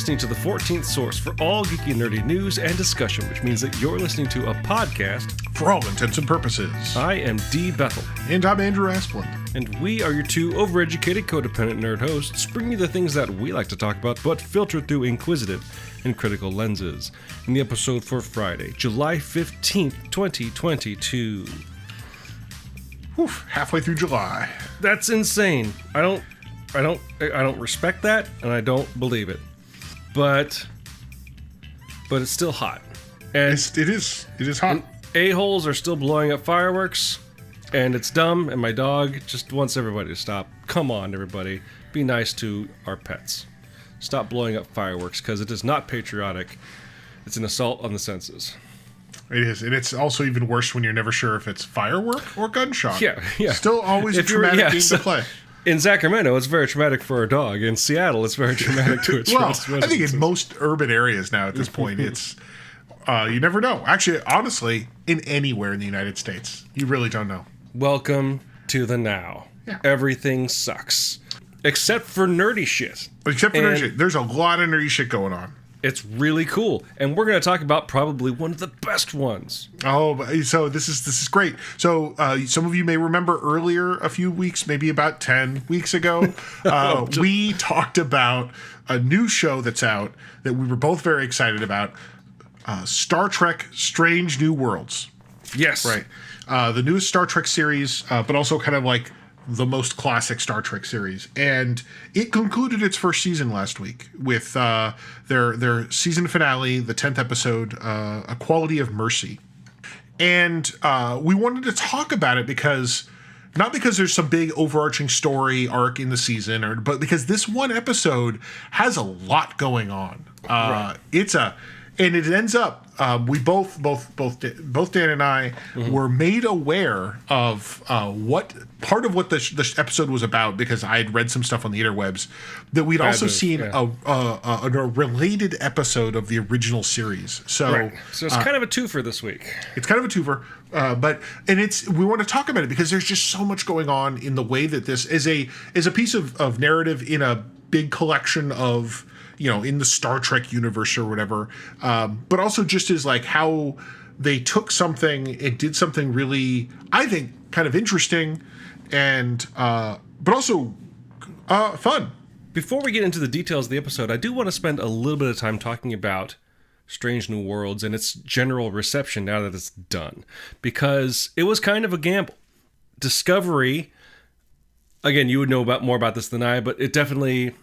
listening to the 14th source for all geeky and nerdy news and discussion, which means that you're listening to a podcast for all intents and purposes. I am D. Bethel. And I'm Andrew Asplund. And we are your two overeducated, codependent nerd hosts, bringing you the things that we like to talk about, but filtered through inquisitive and critical lenses. In the episode for Friday, July 15th, 2022. Whew, halfway through July. That's insane. I don't respect that, and I don't believe it. But it's still hot. And it is hot. A-holes are still blowing up fireworks, and it's dumb, and my dog just wants everybody to stop. Come on, everybody. Be nice to our pets. Stop blowing up fireworks, because it is not patriotic. It's an assault on the senses. It is, and it's also even worse when you're never sure if it's firework or gunshot. Yeah. Still always a traumatic game to play. In Sacramento, it's very traumatic for a dog. In Seattle, it's very traumatic to its residents. I think in most urban areas now at this point, it's you never know. Actually, honestly, in anywhere in the United States, you really don't know. Welcome to the now. Yeah. Everything sucks. Except for nerdy shit. Nerdy shit. There's a lot of nerdy shit going on. It's really cool. And we're going to talk about probably one of the best ones. Oh, so this is great. So some of you may remember earlier, a few weeks, maybe about 10 weeks ago, we talked about a new show that's out that we were both very excited about, Star Trek Strange New Worlds. Yes. Right. The newest Star Trek series, but also kind of like the most classic Star Trek series. And it concluded its first season last week with their season finale, the 10th episode, A Quality of Mercy. And we wanted to talk about it not because there's some big overarching story arc in the season, but because this one episode has a lot going on. Right. And it ends up, we both Dan and I were made aware of what part of what the episode was about, because I had read some stuff on the interwebs, that we'd also seen a related episode of the original series. So it's kind of a twofer this week. It's kind of a twofer, we want to talk about it because there's just so much going on in the way that this is a piece of narrative in a big collection of, in the Star Trek universe or whatever, but also just as like how they took something and did something really, I think, kind of interesting and but also fun. Before we get into the details of the episode, I do want to spend a little bit of time talking about Strange New Worlds and its general reception now that it's done, because it was kind of a gamble. Discovery, again, you would know more about this than I, but it definitely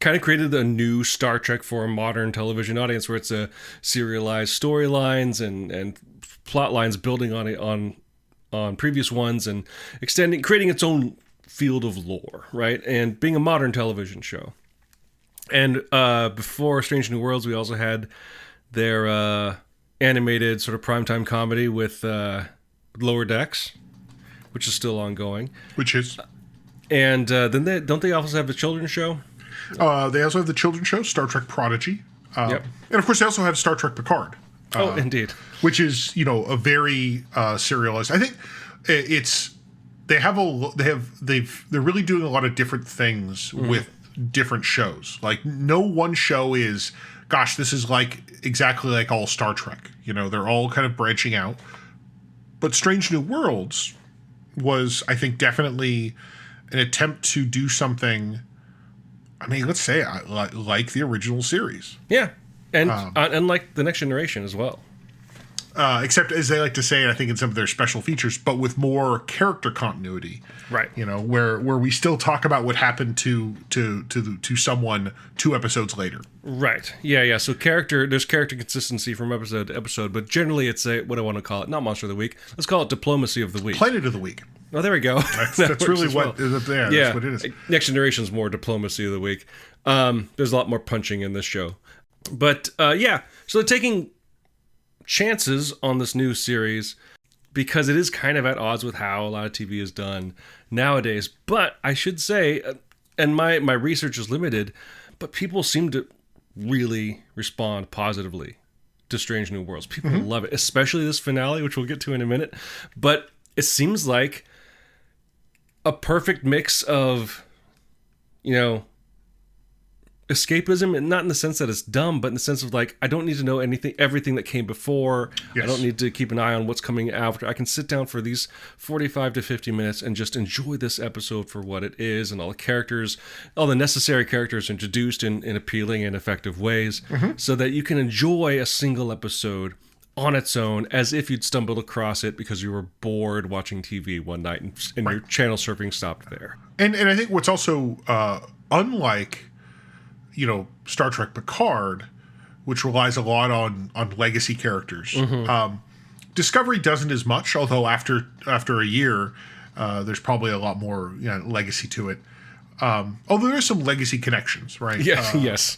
kind of created a new Star Trek for a modern television audience, where it's a serialized storylines and plot lines building on previous ones and creating its own field of lore, right? And being a modern television show. And before Strange New Worlds, we also had their animated sort of primetime comedy with Lower Decks, which is still ongoing. And then don't they also have a children's show? They also have the children's show, Star Trek Prodigy. And of course, they also have Star Trek Picard. Indeed. Which is, a very serialized. I think they're really doing a lot of different things with different shows. Like, no one show is, gosh, this is like exactly like all Star Trek. They're all kind of branching out. But Strange New Worlds was, I think, definitely an attempt to do something, I mean, let's say like the original series. Yeah, and like the Next Generation as well. Except, as they like to say, I think in some of their special features, but with more character continuity. Right. Where we still talk about what happened to someone 2 episodes later. Right. Yeah. So there's character consistency from episode to episode, but generally it's what I want to call it, not Monster of the Week. Let's call it Diplomacy of the Week. Planet of the Week. Oh, there we go. That's really what. Well. That's what it is. Next Generation's more Diplomacy of the Week. There's a lot more punching in this show, but so they're taking chances on this new series because it is kind of at odds with how a lot of TV is done nowadays. But I should say, and my research is limited, but people seem to really respond positively to Strange New Worlds. People love it, especially this finale, which we'll get to in a minute. But it seems like a perfect mix of, escapism, and not in the sense that it's dumb, but in the sense of like, I don't need to know everything that came before. Yes. I don't need to keep an eye on what's coming after. I can sit down for these 45 to 50 minutes and just enjoy this episode for what it is, and all the characters, all the necessary characters introduced in appealing and effective ways, so that you can enjoy a single episode on its own, as if you'd stumbled across it because you were bored watching TV one night and your channel surfing stopped there. And I think what's also unlike, Star Trek Picard, which relies a lot on legacy characters. Discovery doesn't as much, although after a year, there's probably a lot more legacy to it. Although there's some legacy connections, right? Yeah, yes.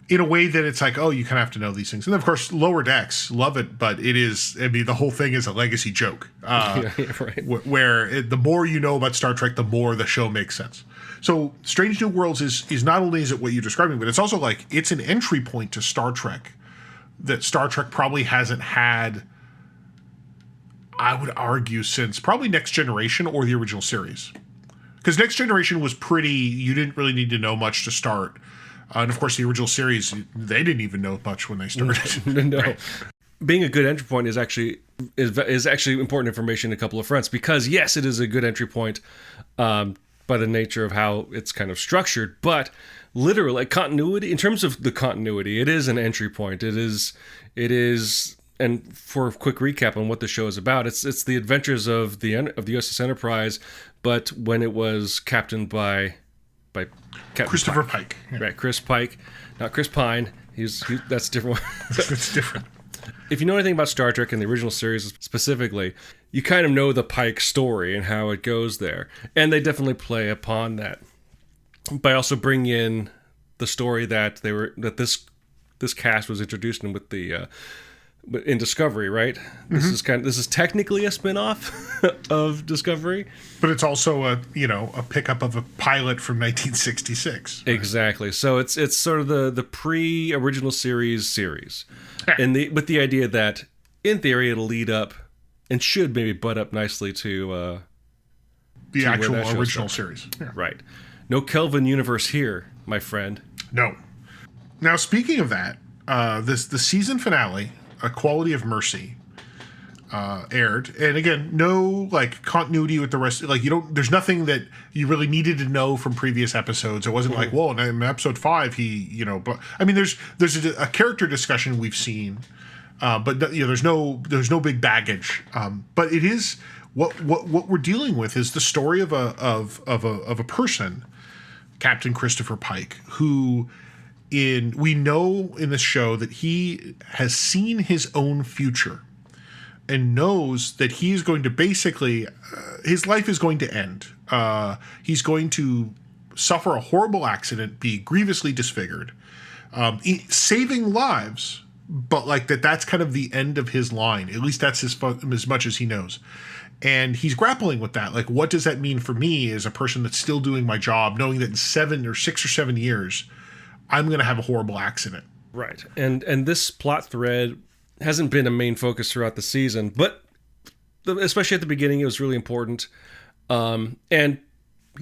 In a way that it's like, oh, you kind of have to know these things. And of course, Lower Decks, love it, but it is, the whole thing is a legacy joke. Right. Where the more you know about Star Trek, the more the show makes sense. So Strange New Worlds is not only is it what you're describing, but it's also like, it's an entry point to Star Trek that Star Trek probably hasn't had, I would argue, since probably Next Generation or the original series. Because Next Generation was you didn't really need to know much to start. And of course, the original series, they didn't even know much when they started. No. Right? Being a good entry point is actually important information in a couple of fronts, because yes, it is a good entry point by the nature of how it's kind of structured, but literally, like, continuity, in terms of the continuity, it is an entry point. It is, and for a quick recap on what the show is about, it's the adventures of the USS Enterprise, but when it was captained by Captain Christopher Pike. Yeah. Right, Chris Pike, not Chris Pine. That's different. It's different. If you know anything about Star Trek and the original series specifically, you kind of know the Pike story and how it goes there. And they definitely play upon that by also bringing in the story that this cast was introduced in with the in Discovery, right? This is technically a spin-off of Discovery, but it's also a pickup of a pilot from 1966. Right? Exactly. So it's sort of the pre-original series, and with the idea that in theory it'll lead up and should maybe butt up nicely to the actual original series. Yeah. Right. No Kelvin universe here, my friend. No. Now, speaking of that, the season finale, A Quality of Mercy, aired, and again, no continuity with the rest. There's nothing that you really needed to know from previous episodes. It wasn't like, whoa, in episode 5, but I mean, there's a character discussion we've seen, but there's no big baggage. But it is what we're dealing with is the story of a person, Captain Christopher Pike, who. We know in this show that he has seen his own future and knows that he is going to basically, his life is going to end. He's going to suffer a horrible accident, be grievously disfigured, saving lives, but that's kind of the end of his line. At least that's as much as he knows. And he's grappling with that. What does that mean for me as a person that's still doing my job, knowing that in 6 or 7 years, I'm going to have a horrible accident. Right. And this plot thread hasn't been a main focus throughout the season, but especially at the beginning, it was really important. And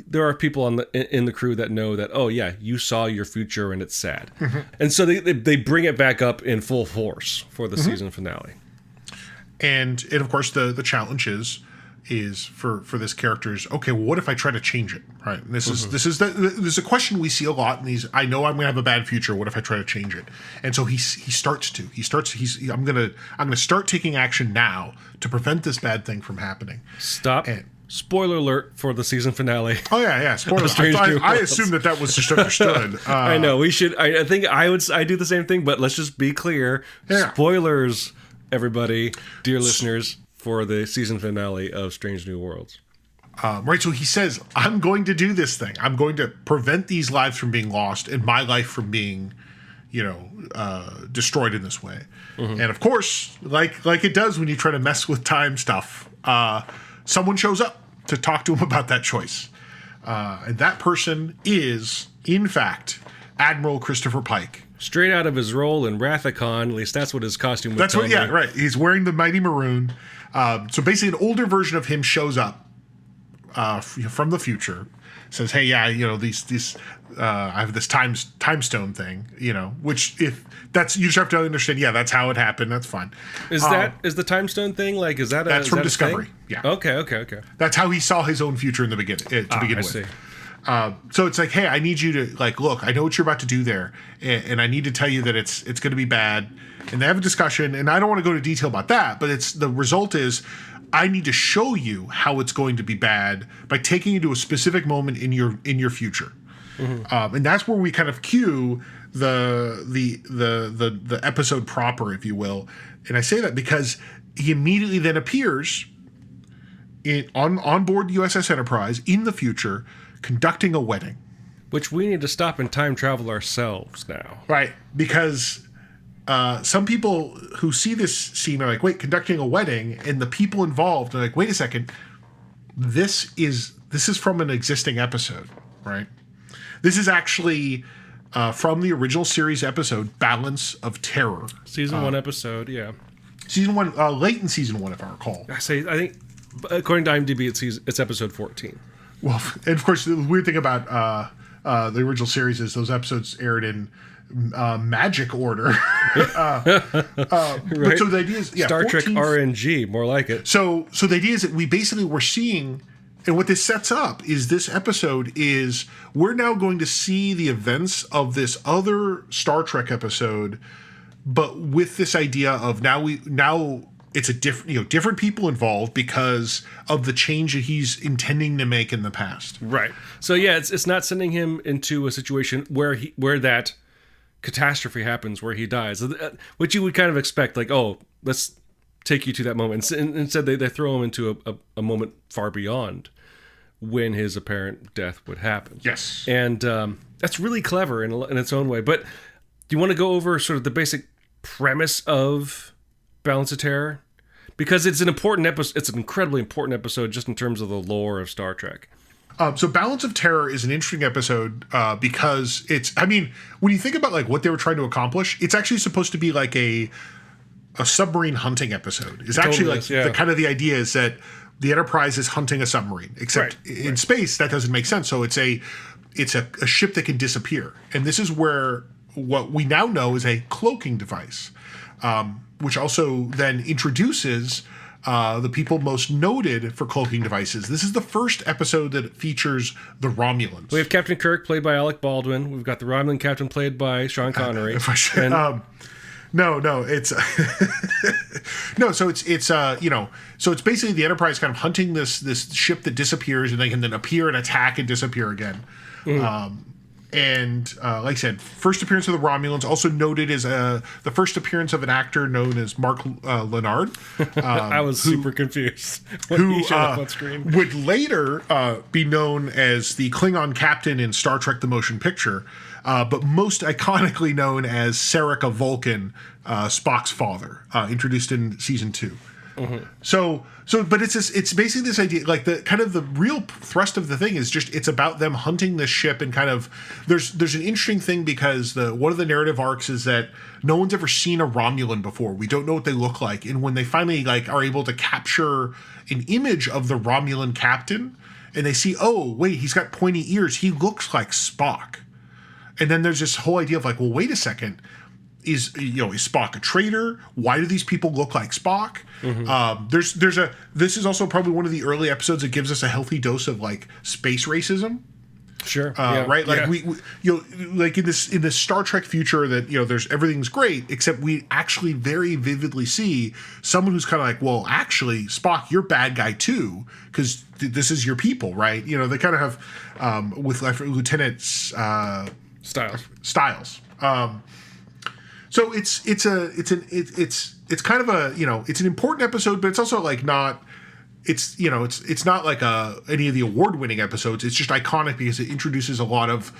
there are people in the crew that know that, oh yeah, you saw your future and it's sad. And so they bring it back up in full force for the season finale. And of course, the challenge is for this character is, okay, well, what if I try to change it? Right. And this is a question we see a lot in these. I know I'm going to have a bad future. What if I try to change it? And so I'm going to start taking action now to prevent this bad thing from happening. Stop. Spoiler alert for the season finale. Oh yeah. Spoiler. I assumed that was just understood. I know we should. I think I do the same thing, but let's just be clear. Yeah. Spoilers, everybody, dear listeners, for the season finale of Strange New Worlds. Right, so he says, I'm going to do this thing. I'm going to prevent these lives from being lost and my life from being, destroyed in this way. And of course, like it does when you try to mess with time stuff, someone shows up to talk to him about that choice. And that person is, in fact, Admiral Christopher Pike. Straight out of his role in Rathacon, at least that's what his costume was. That's what, yeah, right. He's wearing the mighty maroon. So basically, an older version of him shows up from the future says, "Hey, yeah, these I have this time stone thing, which if that's you just have to understand. Yeah, that's how it happened. That's fine. Is the time stone thing like? Is that that's from that Discovery? Yeah. Yeah. Okay. That's how he saw his own future in the beginning to begin with. See. So it's like, hey, I need you to look. I know what you're about to do there, and I need to tell you that it's going to be bad. And they have a discussion, and I don't want to go into detail about that, but the result is I need to show you how it's going to be bad by taking you to a specific moment in your future, and that's where we kind of cue the episode proper, if you will. And I say that because he immediately then appears on board the USS Enterprise in the future, conducting a wedding. Which we need to stop and time travel ourselves now. Right, because some people who see this scene are like, wait, conducting a wedding, and the people involved are like, wait a second, this is from an existing episode, right? This is actually from the original series episode, Balance of Terror. Season 1 episode, yeah. Season 1, late in season 1, if I recall. I think, according to IMDb, it's episode 14. Well, and of course, the weird thing about the original series is those episodes aired in magic order. Right. But so the idea is, Star 14th, Trek RNG, more like it. So the idea is that we're seeing, and what this sets up is this episode is we're now going to see the events of this other Star Trek episode, but with this idea of now it's a different people involved because of the change that he's intending to make in the past. Right. So yeah, it's not sending him into a situation where that catastrophe happens, where he dies, which you would kind of expect, like, oh, let's take you to that moment. Instead, they throw him into a moment far beyond when his apparent death would happen. Yes. And that's really clever in its own way. But do you want to go over sort of the basic premise of Balance of Terror? Because it's an important episode. It's an incredibly important episode just in terms of the lore of Star Trek. So Balance of Terror is an interesting episode because when you think about like what they were trying to accomplish, it's actually supposed to be like a submarine hunting episode. It's actually the kind of the idea is that the Enterprise is hunting a submarine, except in space that doesn't make sense. So it's a ship that can disappear, and this is where what we now know is a cloaking device, which also then introduces the people most noted for cloaking devices. This is the first episode that features the Romulans. We have Captain Kirk, played by Alec Baldwin. We've got the Romulan captain, played by Sean Connery. No, it's no. So so it's basically the Enterprise kind of hunting this ship that disappears, and they can then appear and attack and disappear again. And like I said, first appearance of the Romulans, also noted as the first appearance of an actor known as Mark Lenard. I was super confused when who he showed up on screen. Would later be known as the Klingon captain in Star Trek: The Motion Picture, but most iconically known as Sarek Vulcan, Spock's father, introduced in season 2. So, but it's basically this idea, like the kind of the real thrust of the thing is just it's about them hunting this ship, and kind of there's an interesting thing because one of the narrative arcs is that no one's ever seen a Romulan before. We don't know what they look like, and when they finally are able to capture an image of the Romulan captain, and they see, oh wait, he's got pointy ears, he looks like Spock, and then there's this whole idea of like, well, wait a second. Is Spock a traitor? Why do these people look like Spock? This is also probably one of the early episodes that gives us a healthy dose of like space racism. Sure. Right. Like we like in this Star Trek future that there's everything's great except we actually very vividly see someone who's kind of like, well, actually Spock, you're bad guy too because this is your people, right? They kind of have with Lieutenant Styles. So it's kind of it's an important episode, but it's also like not. It's not like any of the award-winning episodes. It's just iconic because it introduces a lot of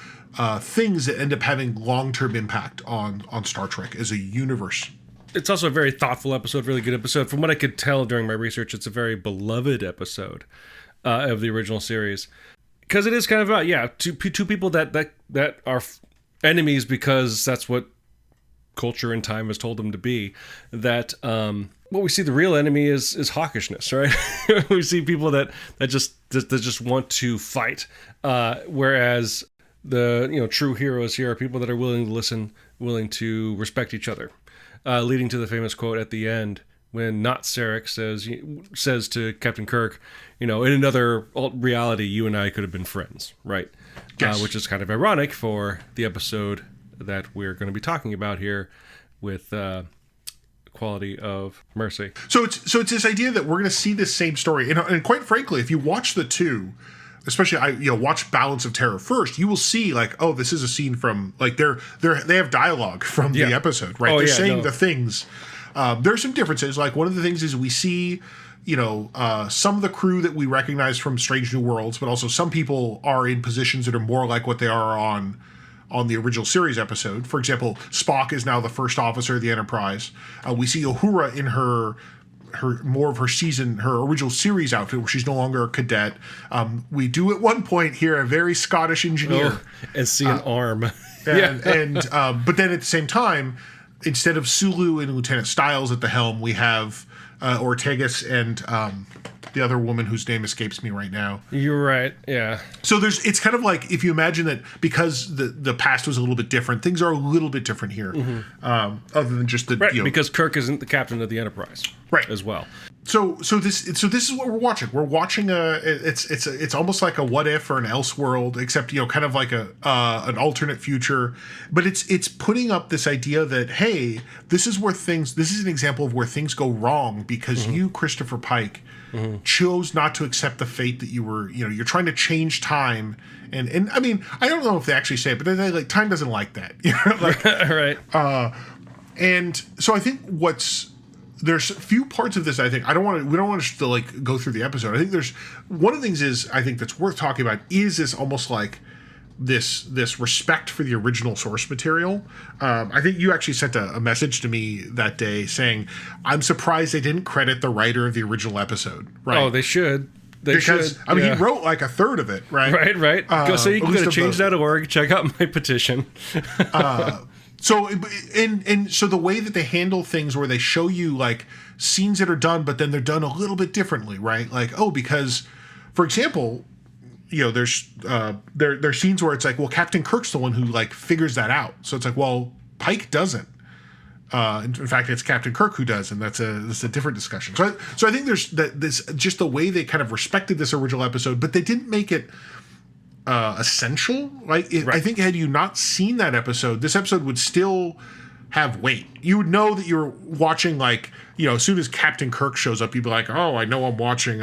things that end up having long-term impact on Star Trek as a universe. It's also a very thoughtful episode, really good episode. From what I could tell during my research, it's a very beloved episode of the original series because it is kind of about two people that are enemies because that's what culture and time has told them to be, that what we see the real enemy is hawkishness, right? We see people that just want to fight, whereas the true heroes here are people that are willing to listen, willing to respect each other, leading to the famous quote at the end when Not Sarek says to Captain Kirk, in another reality, you and I could have been friends, right? Yes. Which is kind of ironic for the episode that we're going to be talking about here with Quality of Mercy. So it's this idea that we're going to see this same story, and quite frankly, if you watch the two, especially watch Balance of Terror first, you will see like, oh, this is a scene from like they have dialogue from the episode, right? They're saying the things. There's some differences. Like one of the things is we see, some of the crew that we recognize from Strange New Worlds, but also some people are in positions that are more like what they are on the original series episode. For example, Spock is now the first officer of the Enterprise. We see Uhura in her more of her original series outfit, where she's no longer a cadet. We do at one point hear a very Scottish engineer and see an arm. But then at the same time, instead of Sulu and Lieutenant Stiles at the helm, we have Ortegas and the other woman whose name escapes me right now. You're right, yeah. So it's kind of like, if you imagine that because the past was a little bit different, things are a little bit different here, other than just the because Kirk isn't the captain of the Enterprise, right, as well. So this is what we're watching. We're watching it's almost like a what if or an Elseworld, except kind of like an alternate future, but it's putting up this idea that, hey, this is an example of where things go wrong because you, Christopher Pike, chose not to accept the fate that you were, you're trying to change time. And I mean, I don't know if they actually say it, but they like, time doesn't like that. Right. And so I think there's a few parts of this, I think, we don't want to like go through the episode. I think there's one of the things I think that's worth talking about is this almost like this respect for the original source material. I think you actually sent a message to me that day saying, I'm surprised they didn't credit the writer of the original episode. Right? Oh, they should. He wrote like a third of it, right? Right. Go so you can go to change.org, check out my petition. So the way that they handle things where they show you like scenes that are done, but then they're done a little bit differently, right? Like, because, for example, there's scenes where it's like, well, Captain Kirk's the one who like figures that out. So it's like, well, Pike doesn't. In fact, it's Captain Kirk who does, and that's a different discussion. So I think there's this just the way they kind of respected this original episode, but they didn't make it essential. Right? I think had you not seen that episode, this episode would still have weight. You would know that you're watching, like, as soon as Captain Kirk shows up, you'd be like, oh, I know I'm watching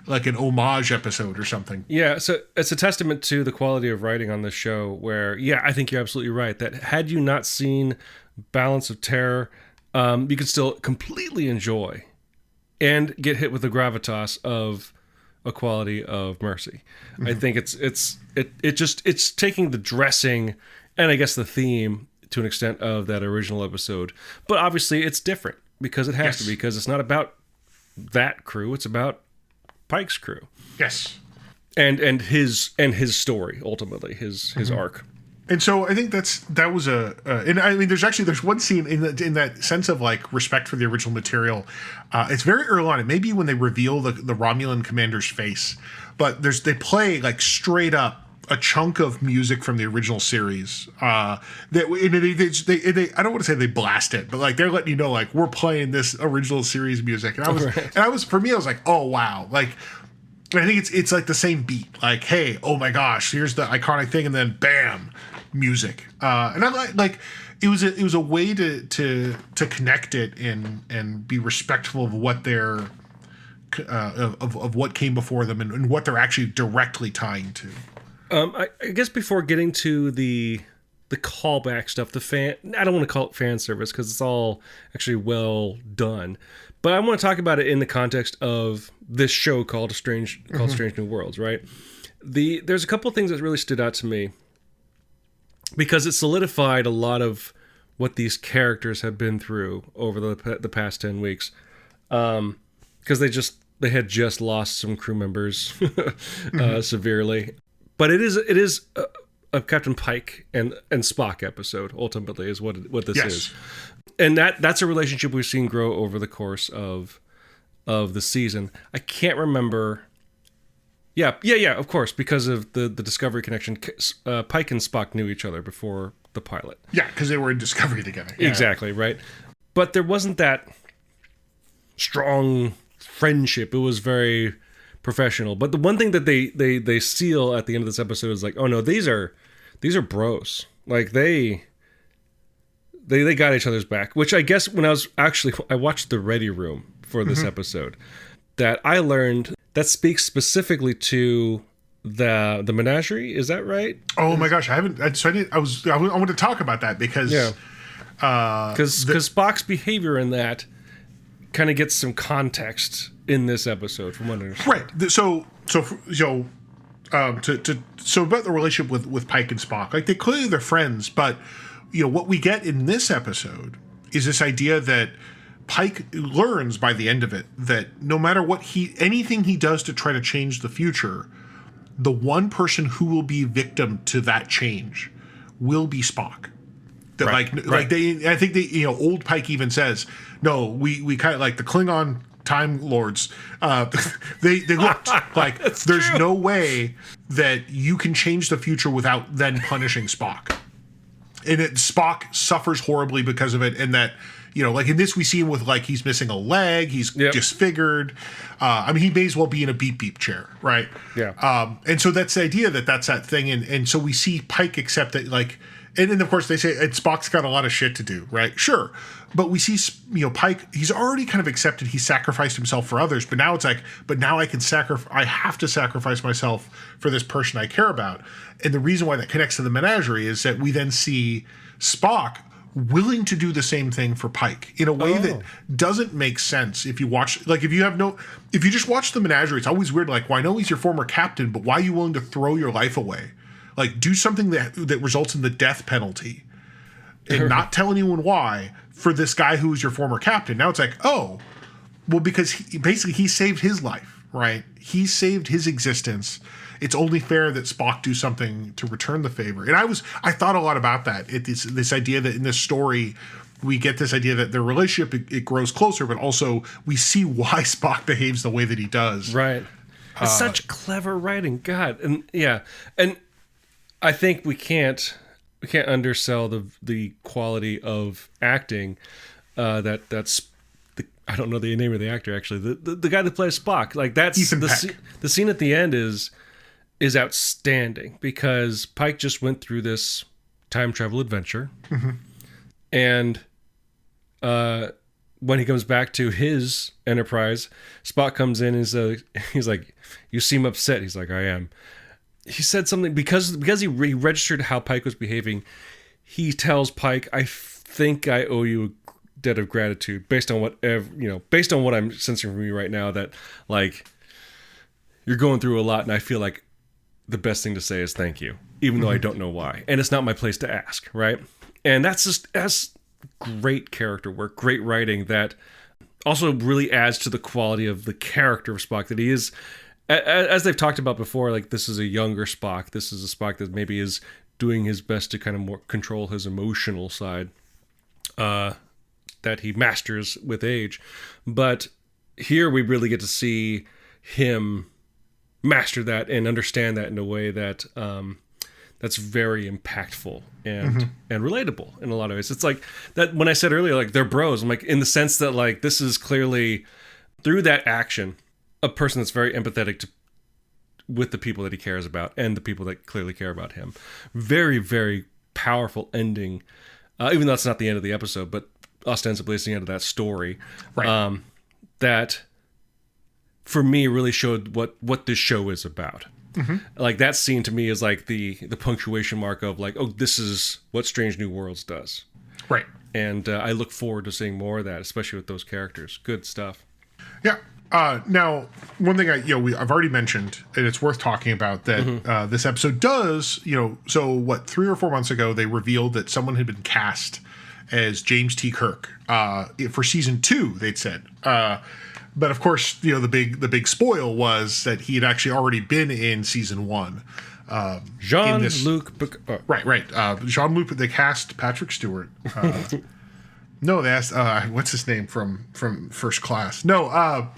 like an homage episode or something. Yeah, so it's a testament to the quality of writing on this show where, I think you're absolutely right, that had you not seen Balance of Terror, you could still completely enjoy and get hit with the gravitas of A Quality of Mercy. I think it's taking the dressing and I guess the theme to an extent of that original episode, but obviously it's different because it has to be, because it's not about that crew, it's about Pike's crew. Yes. And his story, ultimately his arc. And so I think that was and I mean, there's one scene in that sense of like respect for the original material. It's very early on. It may be when they reveal the Romulan commander's face, but they play like straight up a chunk of music from the original series. They I don't want to say they blast it, but like they're letting you know, like, we're playing this original series music. And I was for me, I was like, oh wow, like. I think it's like the same beat. Like, hey, oh my gosh, here's the iconic thing, and then bam, music. And I like it was a way to connect it and be respectful of what their of what came before them and what they're actually directly tying to. I guess before getting to the callback stuff, I don't want to call it fan service because it's all actually well done. But I want to talk about it in the context of this show called Strange New Worlds, right? There's a couple of things that really stood out to me because it solidified a lot of what these characters have been through over the past 10 weeks. Because they had just lost some crew members severely. But it is a Captain Pike and Spock episode. Ultimately, is what this Yes. is, and that's a relationship we've seen grow over the course of the season. I can't remember. Yeah. Of course, because of the Discovery connection, Pike and Spock knew each other before the pilot. Yeah, because they were in Discovery together. Yeah. Exactly, right. But there wasn't that strong friendship. It was very professional. But the one thing that they seal at the end of this episode is like, oh no, these are bros. Like they got each other's back. Which I guess when I watched the Ready Room for this episode, that I learned that speaks specifically to the menagerie. Is that right? Oh my gosh, I want to talk about that because because Spock's behavior in that kind of gets some context in this episode from what I understand. Right. So about the relationship with Pike and Spock, like they're friends, but what we get in this episode is this idea that Pike learns by the end of it that no matter anything he does to try to change the future, the one person who will be victim to that change will be Spock. That I think old Pike even says, no, we kind of like the Klingon Time Lords. They looked like there's true. No way that you can change the future without then punishing Spock. And Spock suffers horribly because of it, and that like in this we see him with like he's missing a leg, he's disfigured. He may as well be in a beep beep chair, right? Yeah. And so that's the idea that's that thing, and so we see Pike accept it, like, and then of course they say Spock's got a lot of shit to do, right? Sure, but we see Pike, he's already kind of accepted he sacrificed himself for others, but now it's like, but now I have to sacrifice myself for this person I care about, and the reason why that connects to the menagerie is that we then see Spock willing to do the same thing for Pike in a way that doesn't make sense if you watch, like if you just watch the menagerie, it's always weird, like, well, I know he's your former captain, but why are you willing to throw your life away? Like, do something that results in the death penalty and not tell anyone why for this guy who was your former captain. Now it's like, oh, well, because he saved his life, right? He saved his existence. It's only fair that Spock do something to return the favor. And I thought a lot about that. This idea that in this story, we get this idea that their relationship, it grows closer, but also we see why Spock behaves the way that he does. Right. It's such clever writing. God. And yeah. And I think we can't undersell the quality of acting that's I don't know the name of the actor actually. The guy that plays Spock. Like that's the scene at the end is outstanding because Pike just went through this time travel adventure. Mm-hmm. And when he comes back to his Enterprise, Spock comes in and he's like, you seem upset. He's like, I am. He said something because he registered how Pike was behaving. He tells Pike, I think I owe you a debt of gratitude based on what I'm sensing from you right now, that like you're going through a lot and I feel like the best thing to say is thank you, even though I don't know why. And it's not my place to ask, right? And that's great character work, great writing that also really adds to the quality of the character of Spock, that he is, as they've talked about before, like this is a younger Spock. This is a Spock that maybe is doing his best to kind of more control his emotional side that he masters with age. But here we really get to see him master that and understand that in a way that that's very impactful and relatable in a lot of ways. It's like that when I said earlier, like they're bros, I'm like, in the sense that like this is clearly through that action a person that's very empathetic with the people that he cares about and the people that clearly care about him. Very, very powerful ending, even though it's not the end of the episode, but ostensibly it's the end of that story. Right. That for me really showed what this show is about. Mm-hmm. Like that scene to me is like the punctuation mark of like, oh, this is what Strange New Worlds does. Right. And I look forward to seeing more of that, especially with those characters. Good stuff. Yeah. Now, one thing I've already mentioned, and it's worth talking about, that this episode does, so what, 3 or 4 months ago, they revealed that someone had been cast as James T. Kirk for season 2, they'd said. But of course, the big spoil was that he had actually already been in season 1. Jean-Luc Picard. Right. Jean-Luc, they cast Patrick Stewart. No, they asked, what's his name from First Class? No,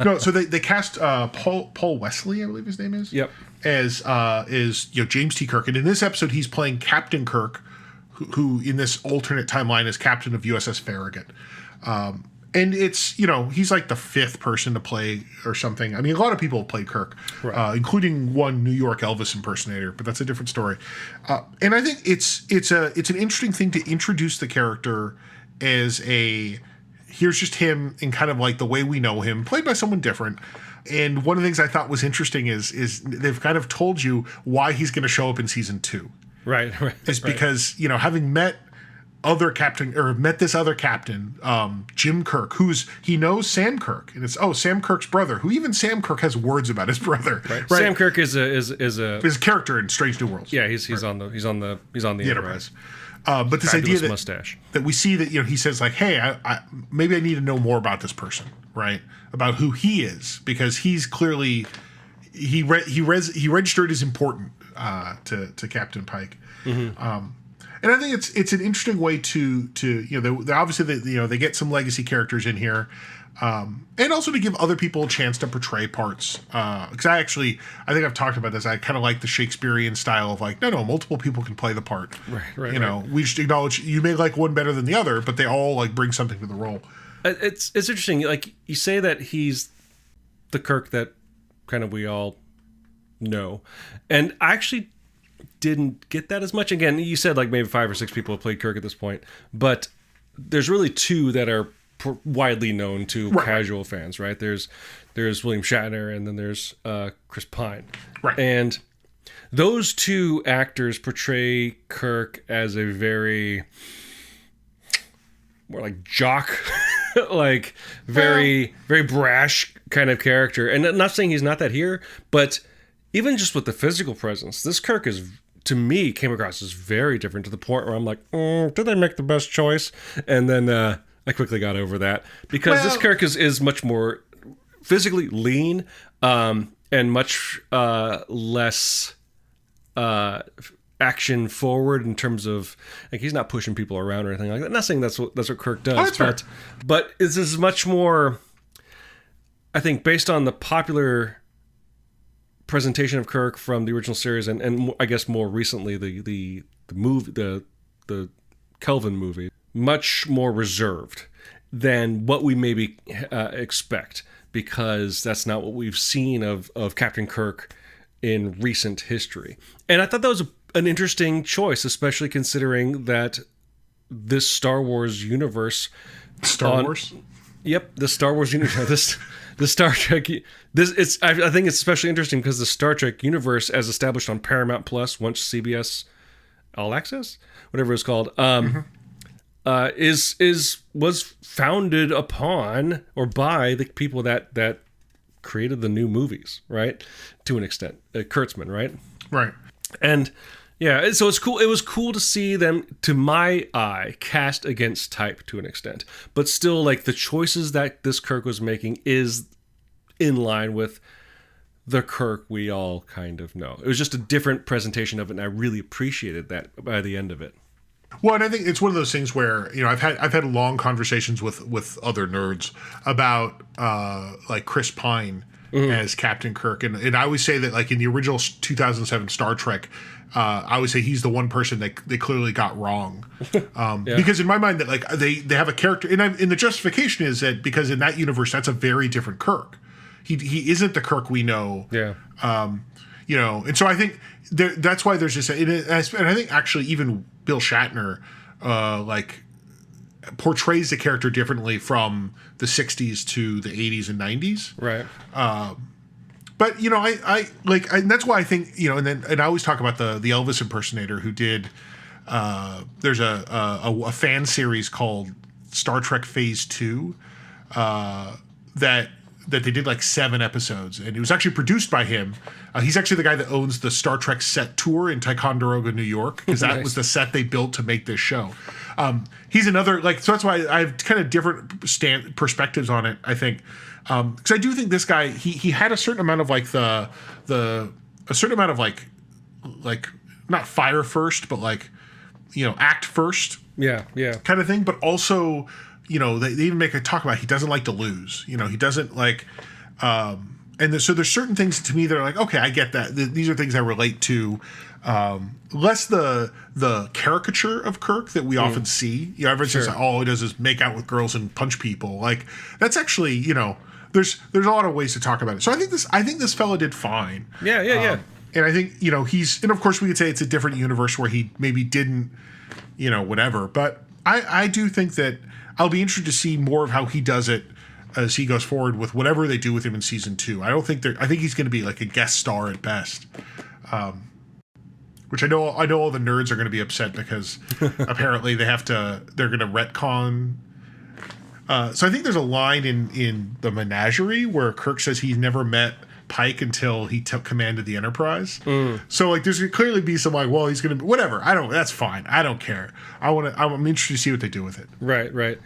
no. So they cast Paul Wesley, I believe his name is. Yep. As James T. Kirk, and in this episode he's playing Captain Kirk, who in this alternate timeline is captain of USS Farragut. And it's, he's like the 5th person to play or something. I mean, a lot of people have played Kirk, right. Including one New York Elvis impersonator, but that's a different story. And I think it's an interesting thing to introduce the character as here's just him in kind of like the way we know him, played by someone different. And one of the things I thought was interesting is they've kind of told you why he's going to show up in season 2. Right. Is because, having met this other captain, Jim Kirk, he knows Sam Kirk, and it's Sam Kirk's brother, who even Sam Kirk has words about his brother. Right. Sam Kirk is his character in Strange New Worlds. Yeah, he's on the Enterprise. But this Fabulous idea mustache that we see that he says like, hey, I maybe I need to know more about this person, right? About who he is, because he's clearly he registered as important to Captain Pike. Mm-hmm. And I think it's an interesting way to they obviously they get some legacy characters in here, and also to give other people a chance to portray parts. Because I think I've talked about this. I kind of like the Shakespearean style of like, no, multiple people can play the part. Right. We just acknowledge you may like one better than the other, but they all like bring something to the role. It's interesting. Like you say that he's the Kirk that kind of we all know, and I actually didn't get that as much. Again, you said like maybe 5 or 6 people have played Kirk at this point, but there's really 2 that are widely known to casual fans, right? There's William Shatner, and then there's Chris Pine, right? And those 2 actors portray Kirk as a very more like jock, like very brash kind of character. And I'm not saying he's not that here, but even just with the physical presence, this Kirk is, to me, came across as very different, to the point where I'm like, did they make the best choice? And then I quickly got over that, because this Kirk is much more physically lean, and much less action forward in terms of, like, he's not pushing people around or anything like that. I'm not saying that's what Kirk does, but this is much more, I think, based on the popular presentation of Kirk from the original series, and I guess more recently the movie, the Kelvin movie, much more reserved than what we maybe expect, because that's not what we've seen of Captain Kirk in recent history. And I thought that was an interesting choice, especially considering that this Star Wars universe, Yep, the Star Wars universe. The Star Trek. I think it's especially interesting because the Star Trek universe, as established on Paramount Plus, once CBS All Access, whatever it's called, was founded upon or by the people that created the new movies, right? To an extent, Kurtzman, right? Right. And yeah, so it's cool. It was cool to see them, to my eye, cast against type to an extent, but still, like, the choices that this Kirk was making is in line with the Kirk we all kind of know. It was just a different presentation of it, and I really appreciated that by the end of it. Well, and I think it's one of those things where, I've had long conversations with other nerds about like Chris Pine as Captain Kirk, and I always say that, like, in the original 2007 Star Trek, I would say he's the one person that they clearly got wrong, because in my mind that, like, they have a character, and the justification is that because in that universe that's a very different Kirk. He isn't the Kirk we know. Yeah. And so I think that's why there's this, and I think actually even Bill Shatner, like, portrays the character differently from the 60s to the 80s and 90s. Right. But I like, and that's why I think, and I always talk about the Elvis impersonator who did. There's a fan series called Star Trek Phase 2 that that they did like 7 episodes, and it was actually produced by him. He's actually the guy that owns the Star Trek set tour in Ticonderoga, New York, because that Nice. was the set they built to make this show. He's another, like, so that's why I have kind of different perspectives on it, I think. Because I do think this guy, he had a certain amount of like a certain amount of like not fire first, but like, you know, act first. Yeah. Kind of thing, but also, you know, they even make a talk about he doesn't like to lose. You know, he doesn't like, so there's certain things to me that are like, okay, I get that. These are things I relate to. Less the caricature of Kirk that we often see. You know, everyone's just like, all he does is make out with girls and punch people. Like, that's actually, you know, there's a lot of ways to talk about it. So I think this fella did fine. Yeah. And I think, you know, and of course we could say it's a different universe where he maybe didn't, you know, whatever. But I do think that I'll be interested to see more of how he does it as he goes forward with whatever they do with him in season 2. I think he's going to be like a guest star at best. Which I know all the nerds are going to be upset because apparently they're going to retcon. So I think there's a line in the Menagerie where Kirk says he's never met Pike until he took command of the Enterprise. So like there's going to clearly be some like, well, he's going to be whatever. That's fine. I don't care. I'm interested to see what they do with it. Right.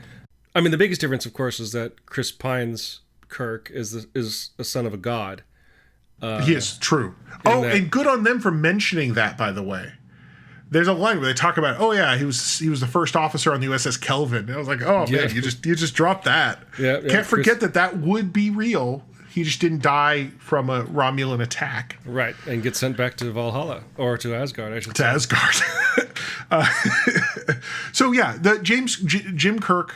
I mean, the biggest difference, of course, is that Chris Pine's Kirk is a son of a god. Yes, true. And good on them for mentioning that, by the way. There's a line where they talk about, oh yeah, he was the first officer on the USS Kelvin. And I was like, oh man, you just dropped that. Yeah, Can't forget that would be real. He just didn't die from a Romulan attack. Right, and get sent back to Valhalla, or to Asgard, I should say. To Asgard. So yeah, the Jim Kirk,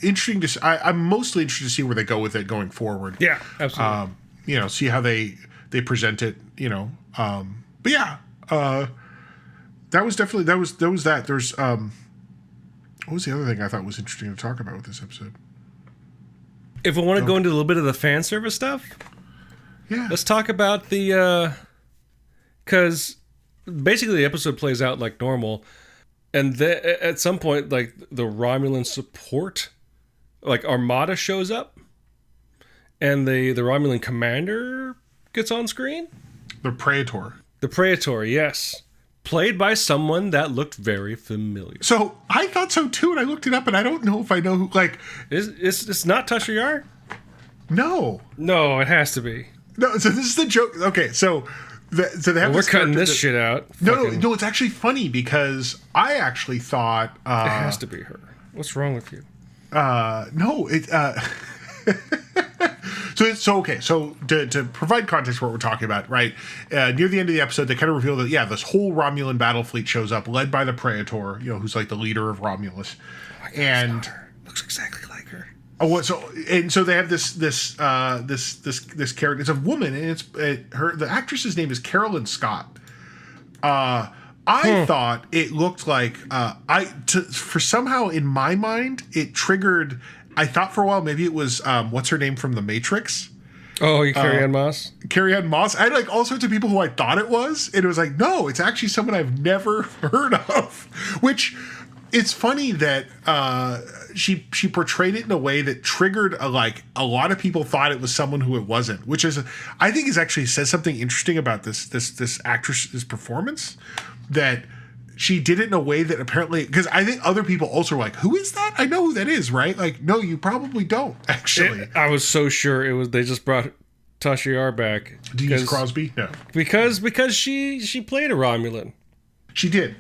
interesting to. I'm mostly interested to see where they go with it going forward. Yeah, absolutely. You know, see how they present it. You know, but yeah, that was definitely that was that. There's what was the other thing I thought was interesting to talk about with this episode? If we want to go into a little bit of the fan service stuff, yeah, let's talk about the because basically the episode plays out like normal, and at some point, like the Romulan support, like Armada shows up, and the Romulan commander gets on screen. The Praetor. The Praetor, yes. Played by someone that looked very familiar. So I thought so too, and I looked it up, and I don't know if I know who. Like, it's not Tasha Yar? No, it has to be. No, so this is the joke. Okay, so they have. We're cutting this shit out. No, it's actually funny because I actually thought it has to be her. What's wrong with you? No, it. So to provide context for what we're talking about, right? Near the end of the episode, they kind of reveal that this whole Romulan battle fleet shows up, led by the Praetor, you know, who's like the leader of Romulus, and looks exactly like her. So they have this character. It's a woman, and the actress's name is Carolyn Scott. I thought it looked like for somehow in my mind it triggered. I thought for a while maybe it was what's her name from The Matrix. Oh, you Carrie-Anne Moss? Carrie-Anne Moss. I had like all sorts of people who I thought it was, and it was like, no, it's actually someone I've never heard of. Which it's funny that she portrayed it in a way that triggered a lot of people thought it was someone who it wasn't, which is I think actually says something interesting about this actress's performance, that she did it in a way that apparently, because I think other people also were like, who is that? I know who that is, right? Like, no, you probably don't, actually. I was so sure they just brought Tasha Yar back. Denise Crosby? No. Because she played a Romulan. She did.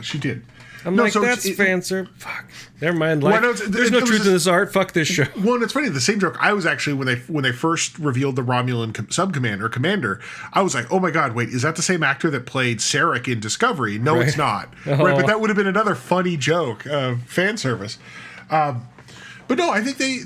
She did. I'm like, that's fan service. Fuck. Never mind. There's no truth in this art. Fuck this show. Well, it's funny. The same joke. I was actually when they first revealed the Romulan commander. I was like, oh my god, wait, is that the same actor that played Sarek in Discovery? No, It's not. Oh. Right, but that would have been another funny joke of fan service. But no, I think they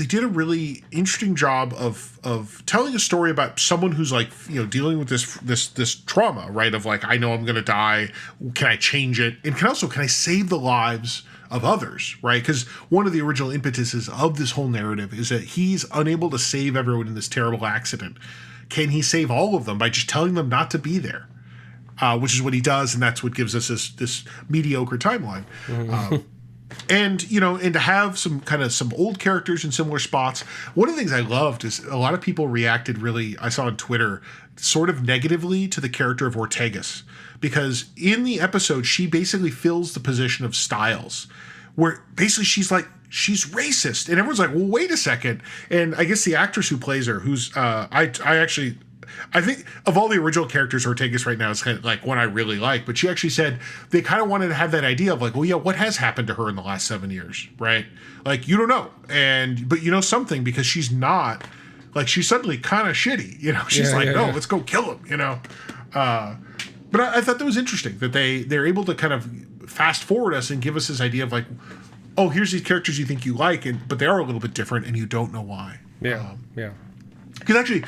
did a really interesting job of telling a story about someone who's like, you know, dealing with this trauma, right? Of like, I know I'm going to die. Can I change it? And can I save the lives of others, right? Because one of the original impetuses of this whole narrative is that he's unable to save everyone in this terrible accident. Can he save all of them by just telling them not to be there? Which is what he does, and that's what gives us this mediocre timeline. And, you know, and to have some old characters in similar spots. One of the things I loved is a lot of people reacted really, I saw on Twitter, sort of negatively to the character of Outtakes. Because in the episode, she basically fills the position of Styles, where basically she's racist. And everyone's like, well, wait a second. And I guess the actress who plays her, who's, I think of all the original characters, Outtakes right now is kind of like one I really like, but she actually said they kind of wanted to have that idea of like, well, yeah, what has happened to her in the last 7 years, right? Like, you don't know. But you know something because she's not, like, she's suddenly kind of shitty, you know? She's let's go kill him, you know? But I thought that was interesting that they're able to kind of fast forward us and give us this idea of like, oh, here's these characters you think you like, but they are a little bit different and you don't know why. Yeah, Because actually,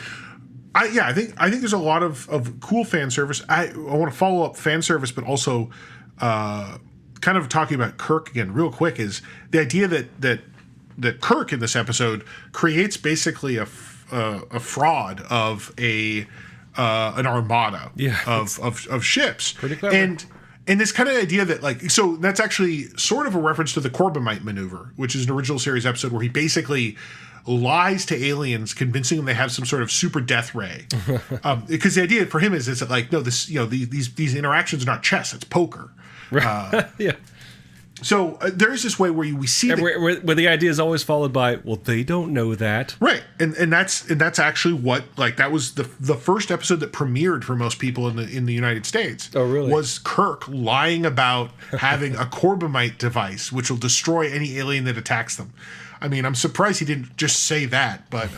I think there's a lot of cool fan service. I want to follow up fan service, but also kind of talking about Kirk again real quick is the idea that Kirk in this episode creates basically a fraud of an armada of ships. Pretty clever. And this kind of idea that, like, so that's actually sort of a reference to the Corbomite maneuver, which is an original series episode where he basically lies to aliens, convincing them they have some sort of super death ray. Because the idea for him is that, like, no, this, you know, these interactions are not chess, it's poker. Right. Yeah. So there is this way where we see where the idea is always followed by, well, they don't know that, right? And that's actually what, like, that was the first episode that premiered for most people in the United States. Oh, really? Was Kirk lying about having a Corbomite device which will destroy any alien that attacks them? I mean, I'm surprised he didn't just say that, but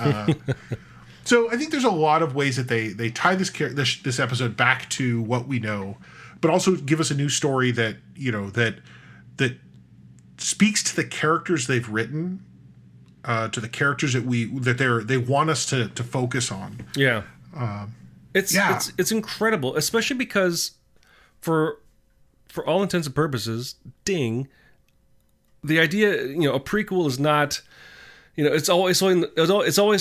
so I think there's a lot of ways that they tie this episode back to what we know, but also give us a new story that, you know, that speaks to the characters they've written, to the characters that they want us to focus on. Yeah. It's incredible, especially because for all intents and purposes, the idea, you know, a prequel is not, you know, it's always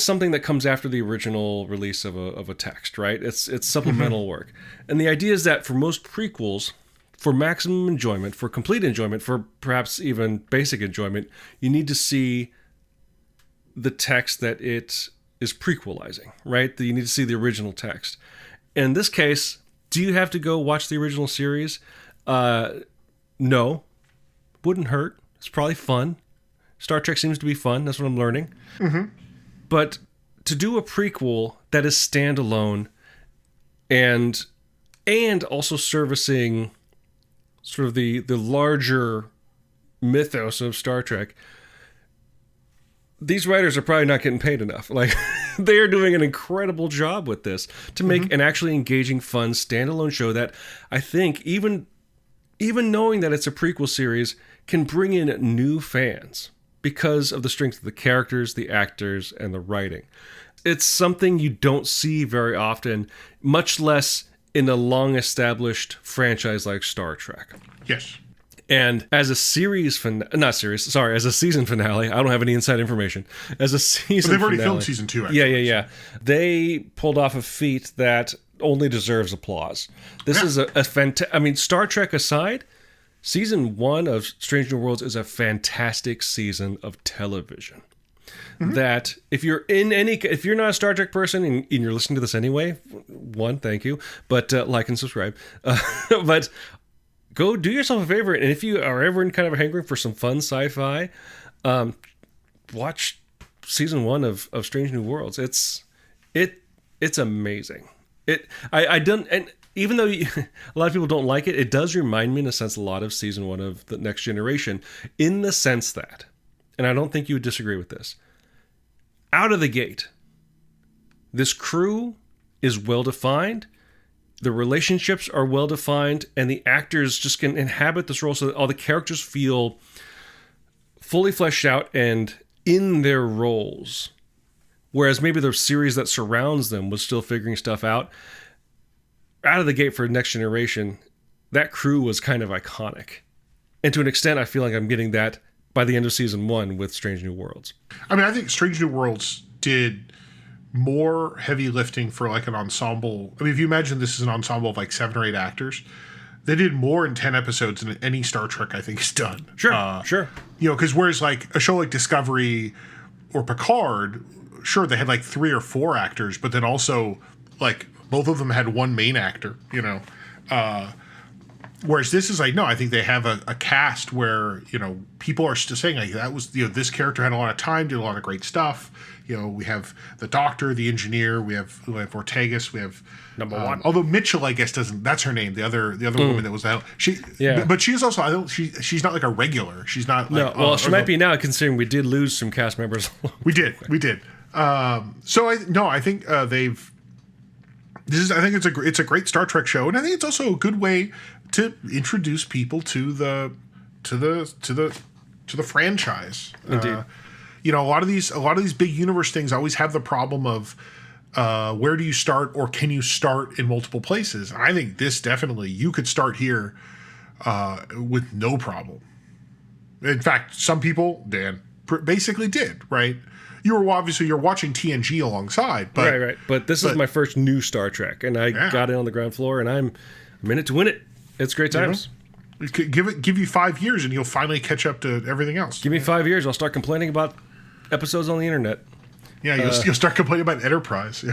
something that comes after the original release of a text, right? It's supplemental work. And the idea is that for most prequels, for maximum enjoyment, for complete enjoyment, for perhaps even basic enjoyment, you need to see the text that it is prequelizing, right? You need to see the original text. In this case, do you have to go watch the original series? No. Wouldn't hurt. It's probably fun. Star Trek seems to be fun. That's what I'm learning. Mm-hmm. But to do a prequel that is standalone and also servicing sort of the larger mythos of Star Trek, these writers are probably not getting paid enough. Like, they are doing an incredible job with this to make an actually engaging, fun, standalone show that I think, even knowing that it's a prequel series, can bring in new fans because of the strength of the characters, the actors, and the writing. It's something you don't see very often, much less in a long-established franchise like Star Trek. Yes. And as a season finale, I don't have any inside information. As a season they've already finale, filmed season 2, actually. Yeah. They pulled off a feat that only deserves applause. This is a fantastic... I mean, Star Trek aside, season 1 of Strange New Worlds is a fantastic season of television. Mm-hmm. That if you're not a Star Trek person and you're listening to this anyway, one, thank you, but like and subscribe. But go do yourself a favor, and if you are ever in kind of a hankering for some fun sci-fi, watch season 1 of Strange New Worlds. It's amazing. And even though a lot of people don't like it, it does remind me in a sense a lot of season 1 of The Next Generation, in the sense that, and I don't think you would disagree with this, out of the gate, this crew is well defined, the relationships are well defined, and the actors just can inhabit this role so that all the characters feel fully fleshed out and in their roles. Whereas maybe the series that surrounds them was still figuring stuff out. Out of the gate for Next Generation, that crew was kind of iconic. And to an extent, I feel like I'm getting that by the end of season 1 with Strange New Worlds. I mean, I think Strange New Worlds did more heavy lifting for like an ensemble. I mean, if you imagine this is an ensemble of like 7 or 8 actors, they did more in 10 episodes than any Star Trek I think has done. Sure. You know, because whereas like a show like Discovery or Picard, sure, they had like 3 or 4 actors, but then also like both of them had one main actor, you know. Whereas this is like, no, I think they have a cast where, you know, people are still saying like that was, you know, this character had a lot of time, did a lot of great stuff. You know, we have the doctor, the engineer, we have Ortegas, we have number one. Although Mitchell, I guess, doesn't. That's her name. The other woman that was the but she is also. I don't. She's not like a regular. She's not. Like, no. Well, she might be now, considering we did lose some cast members. We did. So I think they've. I think it's a great Star Trek show, and I think it's also a good way to introduce people to the franchise. Indeed. You know, a lot of these big universe things always have the problem of where do you start, or can you start in multiple places? I think this definitely, you could start here with no problem. In fact, some people, Dan, basically did, right? You're watching TNG alongside, but right. But this is my first new Star Trek, and I got in on the ground floor, and I'm in it to win it. It's great times. You know, give you 5 years, and you'll finally catch up to everything else. Give me 5 years, I'll start complaining about episodes on the internet. Yeah, you'll start complaining about Enterprise.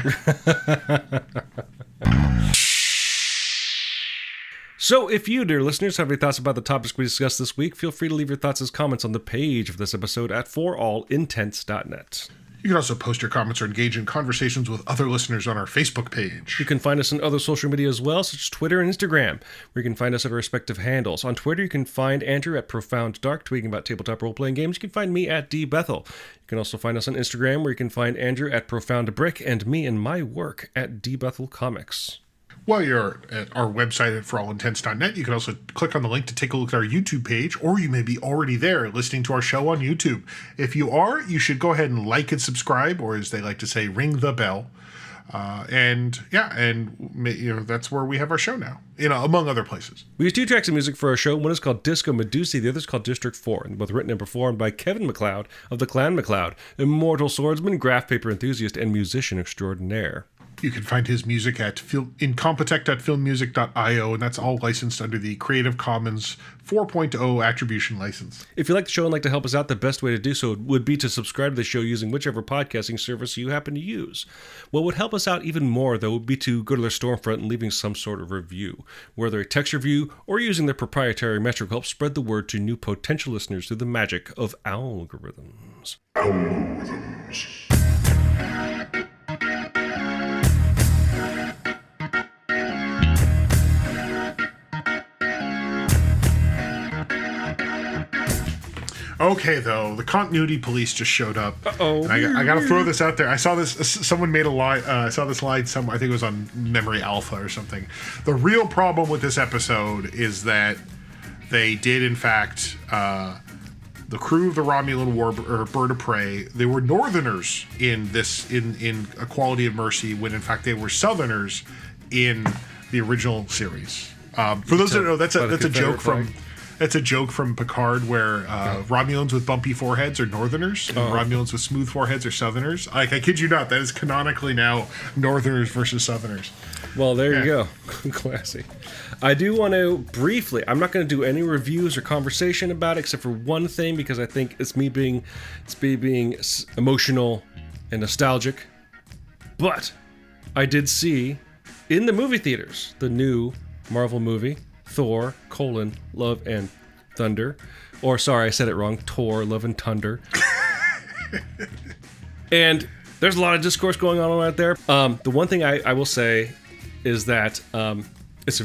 So if you, dear listeners, have any thoughts about the topics we discussed this week, feel free to leave your thoughts as comments on the page of this episode at forallintents.net. You can also post your comments or engage in conversations with other listeners on our Facebook page. You can find us on other social media as well, such as Twitter and Instagram, where you can find us at our respective handles. On Twitter, you can find Andrew at Profound Dark, tweeting about tabletop role-playing games. You can find me at dbethel. You can also find us on Instagram, where you can find Andrew at Profound Brick, and me and my work at dbethel Comics. While you're at our website at forallintents.net, you can also click on the link to take a look at our YouTube page, or you may be already there listening to our show on YouTube. If you are, you should go ahead and like and subscribe, or as they like to say, ring the bell. And you know, that's where we have our show now, you know, among other places. We use 2 tracks of music for our show. One is called Disco Medusa, the other is called District 4, and both written and performed by Kevin MacLeod of the Clan MacLeod, immortal swordsman, graph paper enthusiast, and musician extraordinaire. You can find his music at incompetech.filmmusic.io, and that's all licensed under the Creative Commons 4.0 attribution license. If you like the show and like to help us out, the best way to do so would be to subscribe to the show using whichever podcasting service you happen to use. What would help us out even more, though, would be to go to their storefront and leaving some sort of review. Whether a text review or using their proprietary metric helps spread the word to new potential listeners through the magic of algorithms. Okay, though, the continuity police just showed up. Uh-oh. I got to throw this out there. I saw this. Someone made a line. I saw this line. I think it was on Memory Alpha or something. The real problem with this episode is that they did, in fact, the crew of the Romulan Bird of Prey. They were Northerners in Equality of Mercy, when in fact they were Southerners in the original series. For those that don't know, that's a joke from. That's a joke from Picard, where Romulans with bumpy foreheads are Northerners, and Romulans with smooth foreheads are Southerners. Like, I kid you not, that is canonically now Northerners versus Southerners. Well, there you go. Classy. I do want to briefly, I'm not going to do any reviews or conversation about it, except for one thing, because I think it's me being emotional and nostalgic. But I did see, in the movie theaters, the new Marvel movie, Thor, Love and Thunder. Or, sorry, I said it wrong. Thor, Love and Thunder. And there's a lot of discourse going on out there. The one thing I will say is that it's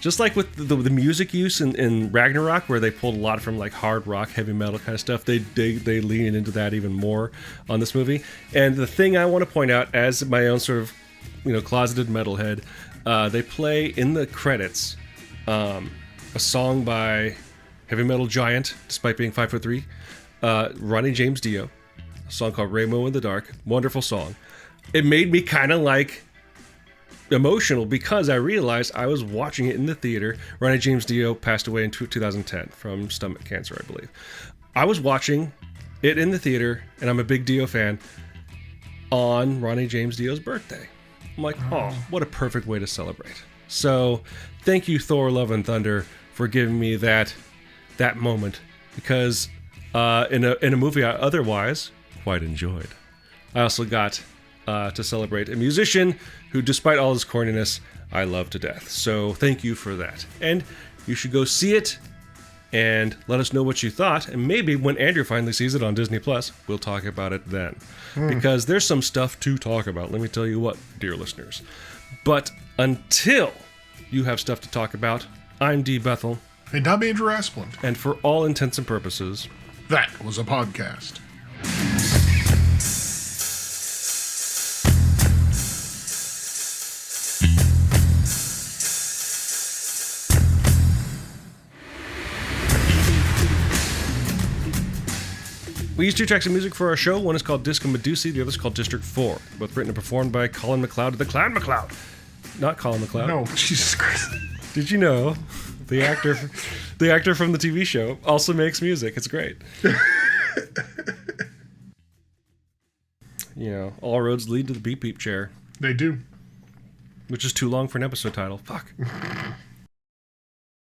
just like with the music use in Ragnarok, where they pulled a lot from like hard rock, heavy metal kind of stuff. They lean into that even more on this movie. And the thing I want to point out, as my own sort of, you know, closeted metalhead, they play in the credits a song by heavy metal giant, despite being 5'3", Ronnie James Dio, a song called Rainbow in the Dark. Wonderful song. It made me kind of like emotional, because I realized I was watching it in the theater. Ronnie James Dio passed away in 2010 from stomach cancer, I believe. I was watching it in the theater, and I'm a big Dio fan, on Ronnie James Dio's birthday. I'm like, oh, what a perfect way to celebrate. So thank you, Thor, Love and Thunder, for giving me that moment, because in a movie I otherwise quite enjoyed, I also got to celebrate a musician who, despite all his corniness, I love to death. So thank you for that. And you should go see it and let us know what you thought. And maybe when Andrew finally sees it on Disney Plus, we'll talk about it then. Because there's some stuff to talk about. Let me tell you what, dear listeners. But until you have stuff to talk about, I'm D. Bethel. And I'm Andrew Asplund. And for all intents and purposes, that was a podcast. We use 2 tracks of music for our show. One is called Disco Medusi, the other is called District 4. Both written and performed by Colin MacLeod, the Clown MacLeod. Not Colin MacLeod. No, Jesus Christ. Did you know the actor from the TV show also makes music? It's great. You know, all roads lead to the Beep Beep chair. They do. Which is too long for an episode title. Fuck.